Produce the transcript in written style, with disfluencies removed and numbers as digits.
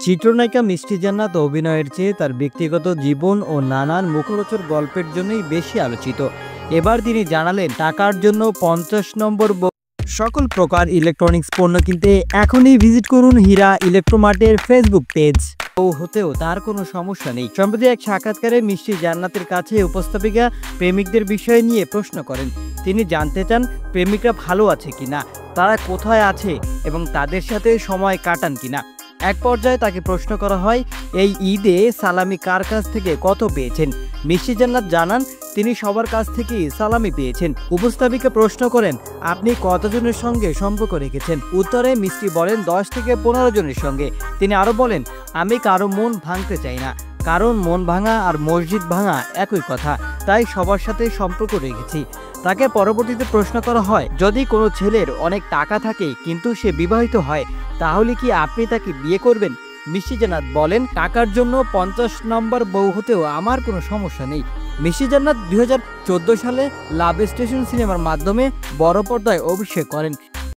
চিত্রনায়িকা মিষ্টি জান্নাত অভিনয়ের চেয়ে তার ব্যক্তিগত জীবন ও নানান মুখরোচক গল্পের জন্যই বেশি আলোচিত। এবার তিনি জানালেন, টাকার জন্য 50 নম্বর সকল প্রকার ইলেকট্রনিক্স পণ্য কিনতে এখনই ভিজিট করুন হীরা ইলেকট্রোমার্টের ফেসবুক পেজ। ও হতেও তার কোনো সমস্যা নেই। সম্প্রতি এক সাক্ষাৎকারে মিষ্টি জান্নাতের কাছে উপস্থাপিকা প্রেমিকদের বিষয় নিয়ে প্রশ্ন করেন। তিনি জানতে চান প্রেমিকরা ভালো আছে কিনা, তারা কোথায় আছে এবং তাদের সাথে সময় কাটান কিনা। এক পর্যায়ে তাকে প্রশ্ন করা হয়, এই ঈদে সালামি কার কাছ থেকে কত পেয়েছেন। মিষ্টি জান্নাত জানান, তিনি সবার কাছ থেকেই সালামি পেয়েছেন। উপস্থাপিকা প্রশ্ন করেন, আপনি কতজনের সঙ্গে সম্পর্ক রেখেছেন। উত্তরে মিষ্টি বলেন 10 থেকে 15 জনের সঙ্গে। তিনি আরো বলেন, আমি কারো মন ভাঙতে চাই না, কারণ মন ভাঙা আর মসজিদ ভাঙা একই কথা, তাই সবার সাথে সম্পর্ক রেখেছি। তাকে পরবর্তীতে প্রশ্ন করা হয়, যদি কোনো ছেলের অনেক টাকা থাকে কিন্তু সে বিবাহিত হয়, তাহলে কি আপনি তাকে বিয়ে করবেন। মিষ্টি জান্নাত বলেন, টাকার জন্য 50 নম্বর বউ হতেও আমার কোনো সমস্যা নেই। মিষ্টি জান্নাত 2014 সালে লাভ স্টেশন সিনেমার মাধ্যমে বড় পর্দায় অভিষেক করেন।